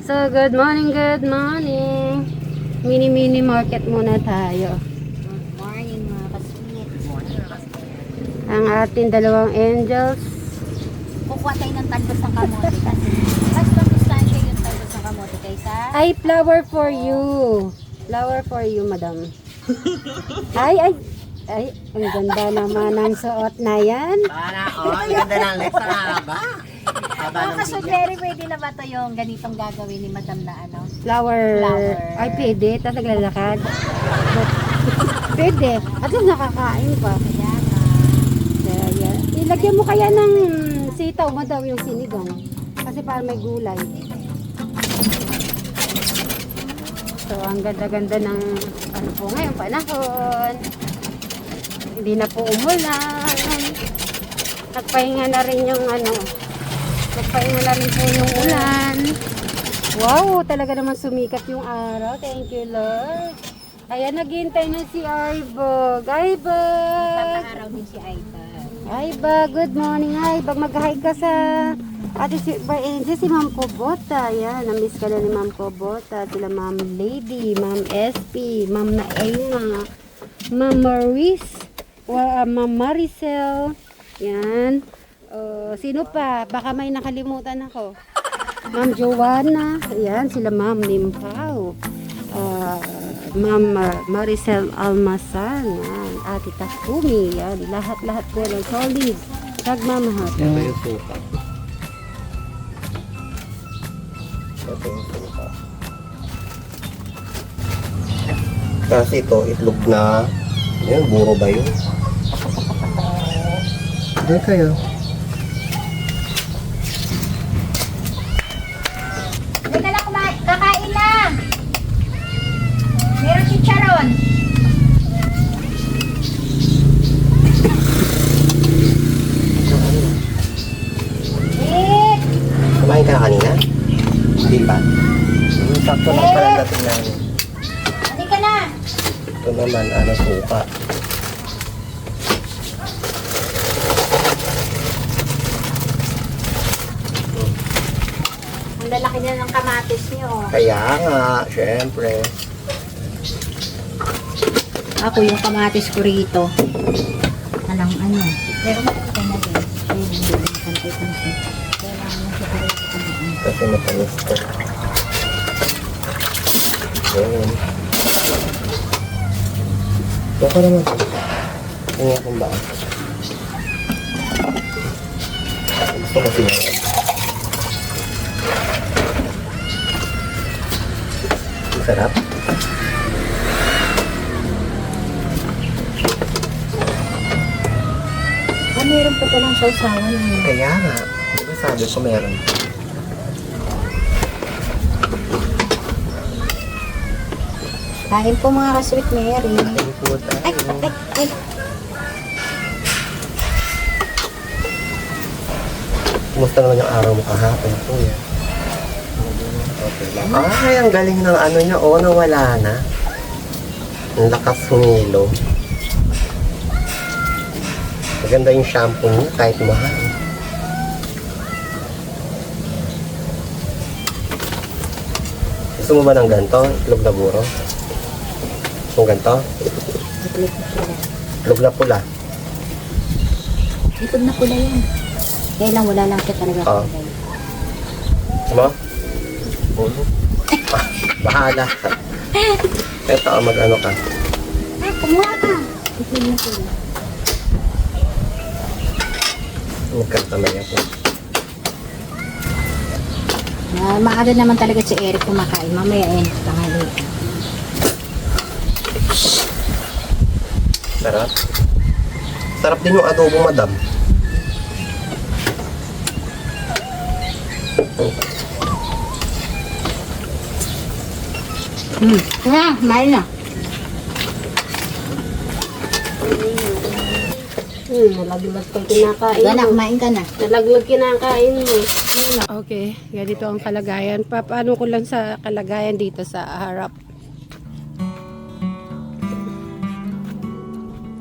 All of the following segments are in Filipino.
So, good morning, good morning. Mini market muna tayo. Good morning mga kasweet. Ang ating dalawang angels. Kukuha tayo ng talbos ng kamote kasi mas masustansya yung talbos ng kamote kaysa Ay, flower for you. Flower for you, madam. Ay, ang ganda naman ng suot na yan. Para, ang ganda ng legs sa haba. Haba mga ng kasweet, pwede na ba ito yung ganitong gagawin ni madam na ano? Flower. Ay, pwede. Tapos naglalakad. Pwede. At least nakakain pa. Kaya Kaya, yan. Ilagyan mo kaya ng sitaw, madam, yung sinigang. Kasi parang may gulay. So, ang ganda-ganda ng ano po ngayon panahon. Hindi na po umulan. Nagpahinga na rin yung ano. Nagpahinga na rin po yung ulan. Wow, talaga naman sumikat yung araw. Thank you, Lord. Ayan, naghihintay na si Aibog. Aibog! Papa-araw din si Aita. Aibog, good morning, Aibog. Mag-hi ka sa ate si Angel, si Ma'am Cobota. Ayan, na-miss ka na ni Ma'am Cobota. Sila Ma'am Lady, Ma'am SP, Ma'am Naena, Ma'am Maurice, Ma'am Maricel. Yan. Sino pa? Baka may nakalimutan ako. Ma'am Joanna. Ayan, sila Ma'am Nimpao. Ma'am Maricel Almasan. Yan. Ate Takumi. Yan. Lahat-lahat po ng solid. Nagmamahal. Ito yung suka. Ito yung suka. Kasi ito, itlog na. Yan, buro ba yun? Hindi kayo. Teka lang, kakain na! Meron chicharon. Eh! Kumain ka na kanina? Hindi pa. Sakto lang pala dating namin. Hindi ka na! Ito naman, suka. Ang lalaki niya ng kamatis niyo. Kaya nga, syempre. Ako yung kamatis ko rito. Alang ano. Pero makikita na din. Pantay-pantay. Kailangan mo siya rito kumain. Kasi matamis ko. Ayun. Ito ka naman. Tingnan kung ba. Gusto ko siya. Sarap. Meron pa palang sausawan. Kaya nga. Diba sabi ko meron. Kain po mga ka-sweet Mary. Thank you. Ay. Kumusta naman yung araw mo kahapon, kuya? Okay lang. Ay, ang galing ng ano niya. Oo, nawala na. Ang lakas humilo. Maganda yung shampoo niya kahit mahal. Gusto mo ba ng ganito? Itlog na buro? Gusto mo ganito? Itlog na pula. Itlog na pula yan. Kaya lang wala lang siya talaga Oo. kulay. Ano? Ulo? Bahala. Ito, mag-ano ka. Kumuha ka. Itlog na pula. Nagkatamay ako. Maaga naman talaga si Eric kumakain. Mamaya tanghali. Sarap. Sarap din yung adobo, madam. Mahal na. Nalaglag pag kinakain Gana, mo. kumain ka na. Nalaglag kinakain mo. Okay, ganito ang kalagayan. Paano ko lang sa kalagayan dito sa harap.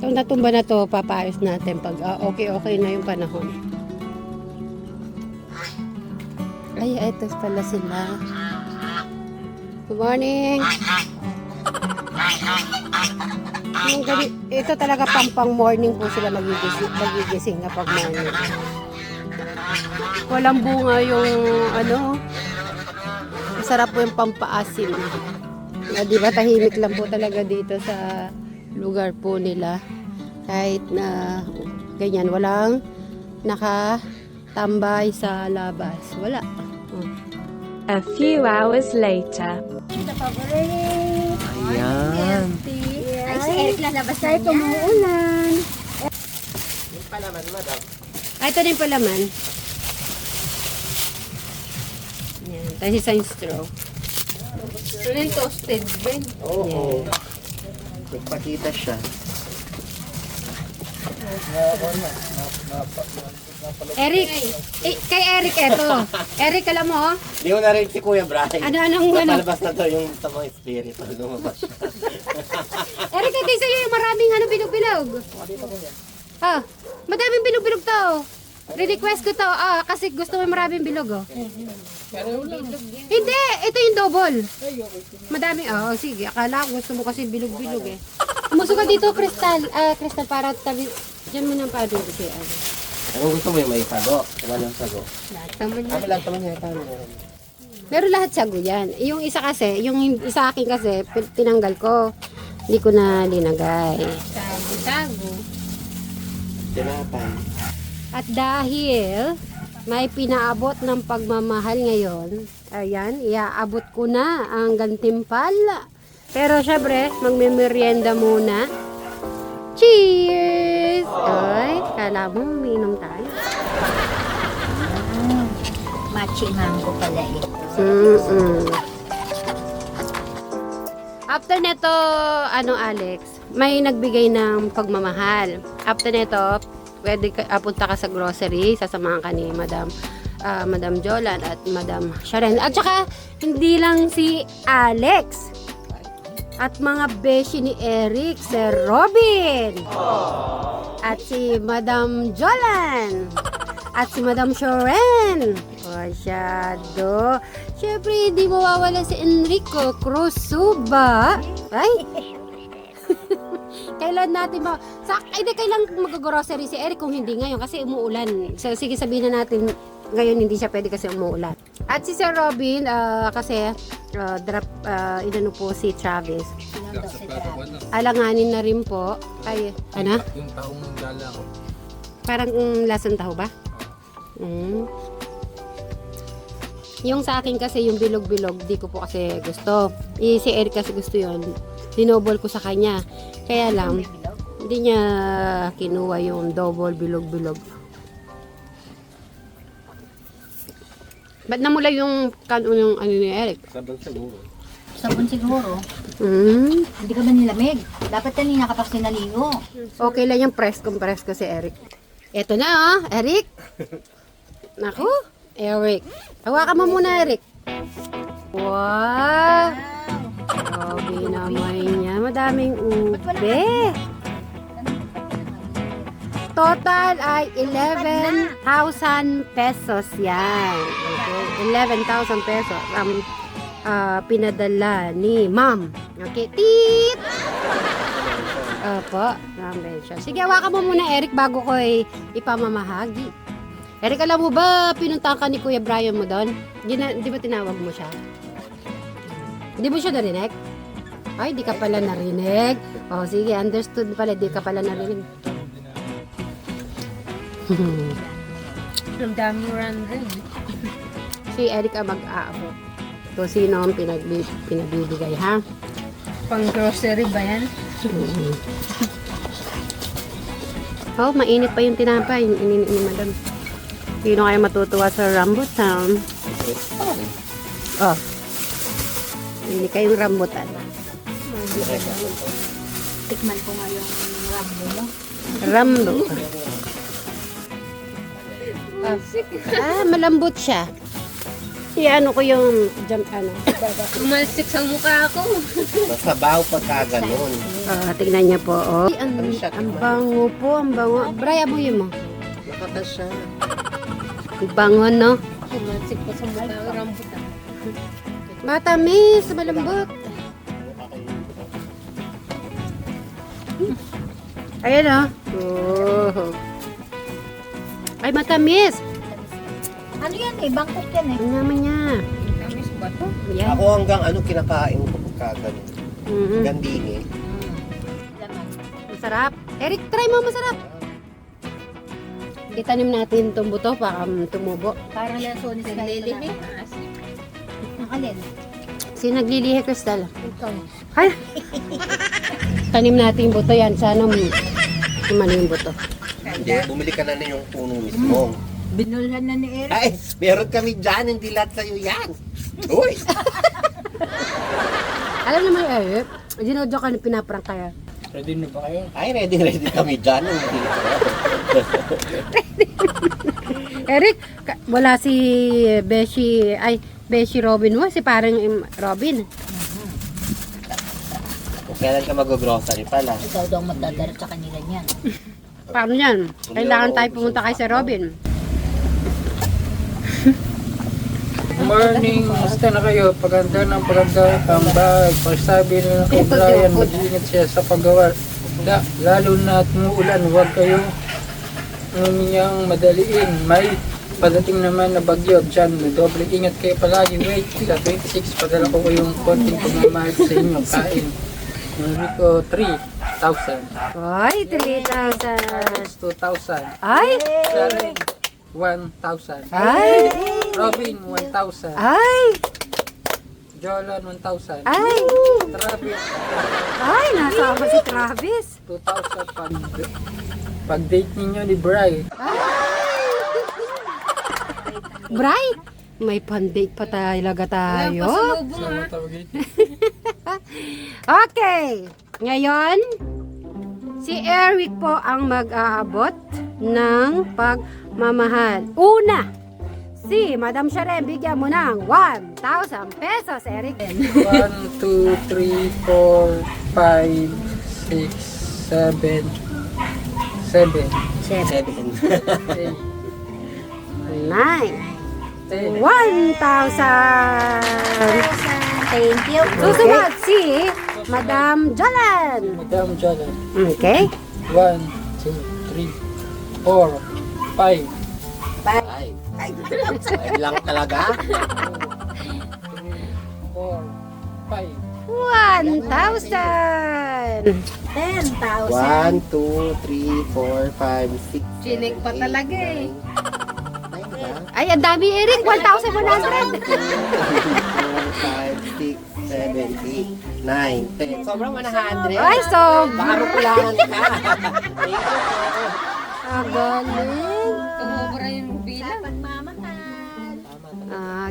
Itong natumba na to, papaayos natin pag okay na yung panahon. Ay, ito pala sila. Good morning. Ito talaga pang morning po sila magigising kapag morning. Walang bunga yung ano. Masarap po yung pampaasim. Di ba tahimik lang po talaga dito sa lugar po nila. Kahit na ganyan, walang nakatambay sa labas. Wala. A few hours later. Ayan. Ay, si Eric lalabas na niya. Umuulan. Yung palaman, madam. Ay, ito din palaman. Yan. Tapos isang straw. Ito rin toasted din. Oo. Nagpakita siya. Eric! Kay Eric eto. Eric, alam mo? Hindi ko na rin si Kuya Brian. Anong Napalabas na to yung sa mga espiritu. Lumabas siya. Eric, ito sa'yo yung maraming bilog-bilog. Ah, madaming bilog-bilog to. Re-request ko to. Kasi gusto mo maraming bilog, oh. Hindi, ito yung double. Madami, sige. Akala ko gusto mo kasi bilog-bilog, eh. Umuso ka dito, Crystal. Crystal, para tabi. Diyan mo nang paano kasi, Anong gusto mo yung may sago? Wala yung sago. lahat naman yan. Lahat naman yung meron. Pero lahat sago yan. Yung isa kasi, yung isa akin kasi, tinanggal ko. Hindi ko na linagay. Sago-sago. Tinapay. At dahil may pinaabot ng pagmamahal ngayon, ayan, iaabot ko na ang gantimpala. Pero syempre, magme-merienda muna. Cheers! Ay, kala mo, umiinom tayo. Machi mango pala ito. After neto, Alex, may nagbigay ng pagmamahal. After neto, pwede punta ka sa grocery, sasamahan ka ni Madam Jolan at Madam Sharon. At saka, hindi lang si Alex. At mga beshi ni Eric, Sir Robin. At si Madam Jolan. At si Madam Sharon. Masyado. Siyempre, hindi mawawala si Enrico Cruzuba. Ay! Kailan natin hindi kailan mag-grocery si Eric kung hindi ngayon kasi umuulan. So, sige, sabihin na natin ngayon hindi siya pwede kasi umuulan. At si Sir Robin kasi inano po si Travis. Alanganin na rin po. Ay, ano? Yung taong galang. Parang lasang taho ba? Yung sa akin kasi yung bilog-bilog, di ko po kasi gusto. Si Eric kasi gusto yun. Dinobol ko sa kanya. Kaya lang, hindi niya kinuha yung double bilog-bilog. Ba't namula yung ano ni Eric? Sabon siguro. Sabon siguro. Mm. Hindi ka ba nilamig? Dapat kanina kapag sinaligo. Okay lang yung press ko si Eric. Eto na Eric. Naku, Eric. Hawakan mo muna, Eric. Wow! Grabe naman niya. Madaming ube. Total ay 11,000 pesos yan. Okay? 11,000 pesos ang pinadala ni Ma'am. Okay, tit! Opo, namin siya. Sige, hawakan mo muna, Eric, bago ko ipamamahagi. Eric, alam mo ba, pinuntahan ka ni Kuya Brian mo doon? Di ba tinawag mo siya? Di mo siya narinig? Ay, di ka pala narinig. O, sige, understood pala, di ka pala narinig. Ang dami rin. Si Eric ang mag-aabot. So, sino ang pinabibigay, ha? Pang grocery ba yan? Oh, mainit pa yung tinapay. Ininit ni Madam. Sino kaya matutuwa sa rambutan? Oh. Hindi kayong rambutan. Tikman ko nga yung rambo mo. Rambo. Malambot siya. Ano ko yung Umalsik sa mukha ako. Masabaw pagka ganun. tignan niya po. Oh. Ang siya? bango po, ang bango. Bray, abuyin mo. Nakatas siya. Ang bango, no? Umalsik pa sa mukha ang rambutan. Matamis, malambot. Ayan o. Oh. Ay, matamis. Ano yan eh? Bangkok yan eh. Ang naman niya. Tamis ba to? Yan. Ako hanggang ano kinakain ko pagka ganun. Mhm. Gandini. Laman. Masarap. Eric, try mo, masarap. Itanim natin itong buto para tumubo. Parang lasones ka Naglilihi. ito. Maasim. Ang alin? Si naglilihi, Crystal. Ikaw. Ay! Tanim natin yung buto yan. Sana kumano yung buto. Hindi, bumili ka na yung puno mismo. Binulhan na ni Eric. Ay, meron kami dyan, hindi lahat sa'yo yan. Uy! Alam naman, Eric, dinodyo ka na pinaprank kaya. Ready na ba kayo? Ay, ready kami dyan. Hindi Eric, wala si Beshi Robin mo, si parang Robin. Kung kailan ka mag-grocery pala. Ikaw daw magdadarat sa kanila niyan. Paano yan? Kailangan tayo pumunta kay si Robin. Good morning, basta na kayo. Paganda ng paganda ang bahay. Pagsabi nila kay Brian, mag-ingat siya sa paggawa. Lalo na at umuulan, huwag kayo umiyang madaliin. May padating naman na bagyo dyan. Doble ingat kayo palagi. Wait, sa 26, padala ko yung konting pagmamahal sa inyo. Kain. Nuri ko 3,000. Ay, 3,000. 2,000. Ay! Sharon, 1,000. Ay! Robin, 1,000. Ay! Jolan, 1,000. Ay! Travis, Ay, nasama si Travis. 2,000 pag-date ninyo ni Bri. Bray, may pandate pa talaga tayo. Pasalubong Saan mo ha. tawagin? Okay, ngayon, si Eric po ang mag-aabot ng pagmamahal. Una, si Madam Sharon, bigyan mo ng 1,000 pesos, Eric. 1, 2, 3, 4, 5, 6, 7, 7, 8, 9, 10. 1,000. Thank you. Susunod si Madam Jalan. Madam Jolan. Okay. 1, 2, 3, 4, 5, Ay, ay lang talaga. 4, 5. 1,000. 10,000. 1, 2, 3, 4, 5, 6, Chinik pa talaga eh. Ay, ang dami, Eric. 1,100. 5, 6, 7, 8, 9, 10. Sobrang 100. Ay, so, Baka makulangan ka. ang galing. Tumubra yung bilang. Pagmamahal.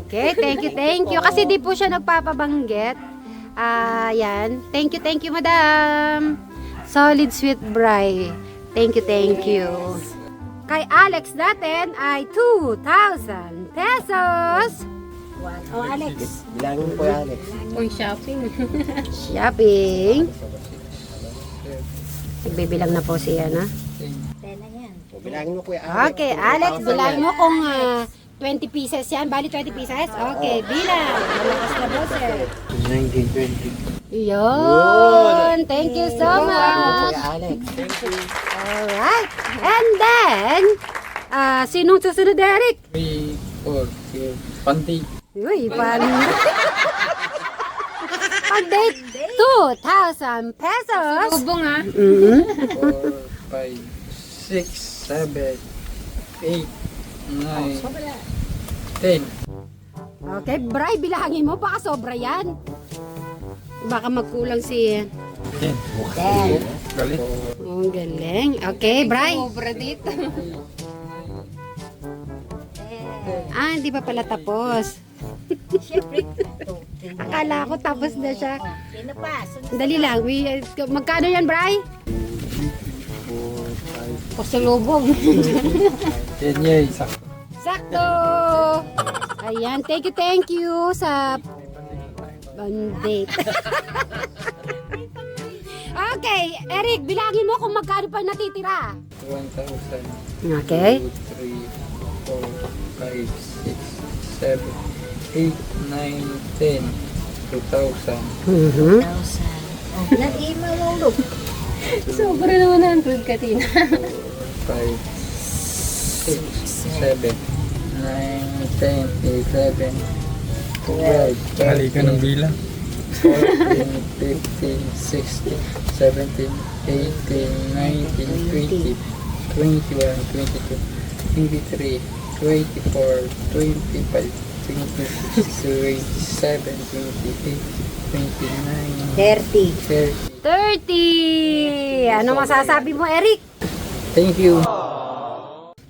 Okay, thank you. Kasi di po siya nagpapabanggit. Yan. Thank you, madam. Solid sweet Bri. Thank you. Kay Alex natin ay 2,000 pesos. Oh, Alex. Bilangin mo po yan, Alex. Pang shopping. Shopping. Nagbibilang na po siya, na. 10 na yan. Bilangin mo po yan, Alex. Okay, Alex, bilang mo kung 20 pieces yan. Bali 20 pieces? Okay, bilang. Malakas na boses. 19, 20. Yun. Thank you so Bilangin mo po much. yan, Alex. Alright. And then, sinong susunod, Eric? 3, 4, 0. Pandi. Uy, pag-date, 2,000 pesos. Subong ha. 4, 5, 6, 7, 8, 9, 10. Okay, Bri, bilangin mo. Baka sobra yan. Baka magkulang si... 10. Galit. Oh, galing. Okay, Bri. Tumubra dito. Hindi pa pala tapos. Siyempre. Akala ko tapos na siya. Sino pa? Dali lang. Magkano yan, Bri? Pasalubong. 10 years. Sakto. Sakto! Ayan, thank you sa bandate. Okay, Eric, bilangin mo kung magkano pa natitira. 1,000. Okay. 2, 3, 4, 5, 6, 7, 8, 9, 10. 2,000. 1,000. Mhm. Oh, nag-email mo, look. Sobra naman 100 katina. 5, 6, 7, 9, 10, 11, 12, Mali ka ng bilang. 14, 15, 16, 17, 18, 19, 20, 21, 22, 23, 24, 25, 26, 27, 28, 29, 30. 30. 30! Ano masasabi mo, Eric? Thank you.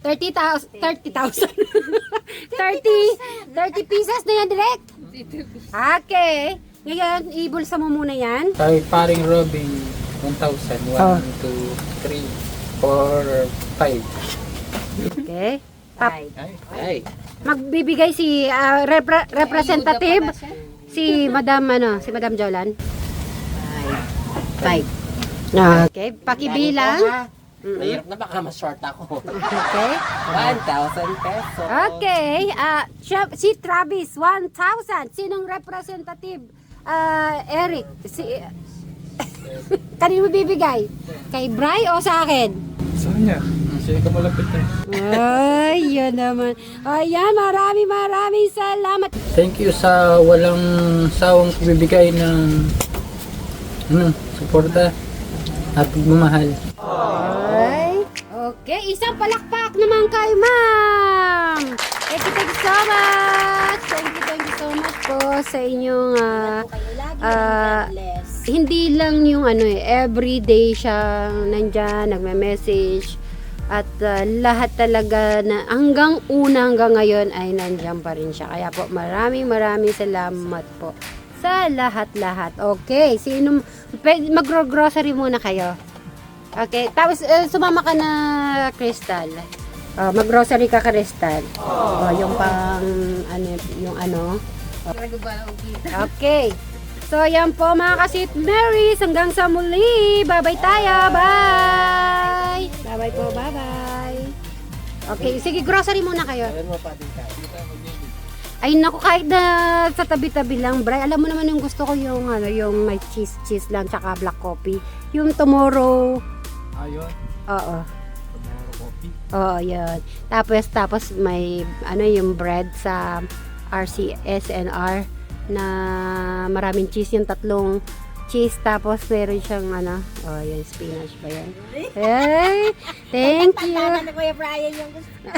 30,000. 30,000. 30 pieces na yan, direct. Okay. Ngayon, ibulsa mo muna yan. Kay paring Robin, 1,000. 1, Oh. 2, 3, 4, 5. Okay. Pap, Ay, magbibigay si representative si Madam Jolan. 5. Okay, pakibilang. mahirap na baka ma-short ako. Okay. 1,000 pesos. Okay, si Travis 1,000. Sinong representative? Eric. Kanino mo bibigay? Kay Bri o sa akin? Saan niya? Siya ka malapit eh. Ay, yun naman. Ayan, maraming salamat. Thank you sa walang sawang pagbibigay ng suporta at pagmamahal. Ay, okay. Isang palakpak naman kay ma'am. Thank you so much. Thank you so much po sa inyong hindi lang yung everyday siya nandyan, nagme-message. At lahat talaga na hanggang ngayon ay nandyan pa rin siya. Kaya po maraming salamat po sa lahat-lahat. Okay, magro-grocery muna kayo. Okay, tapos sumama ka na, Crystal. Mag-grocery ka, Crystal. Yung pang Okay. So, yan po mga kasit Marys. Hanggang sa muli. Bye-bye tayo. Bye! Bye-bye po. Bye-bye. Okay, sige, grocery muna kayo. Ay, naku, kahit na sa tabi-tabi lang, Bri. Alam mo naman yung gusto ko yung, yung may cheese lang, tsaka black coffee. Yung tomorrow. Ayun. Oo. Tomorrow coffee. Oo, yun. Tapos may, yung bread sa RCSNR na maraming cheese, yung 3 cheese, tapos meron siyang yung spinach ba yan? Hey, thank you. Tama na Kuya Brian yung gusto.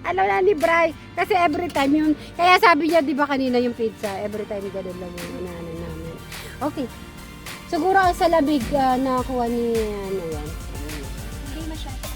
Alam na ni Bri, kasi every time yun, kaya sabi niya, di ba kanina yung pizza, every time ganun lang yung inaano namin. Okay, siguro sa labig nakakuha ni, yan. Hindi masyado.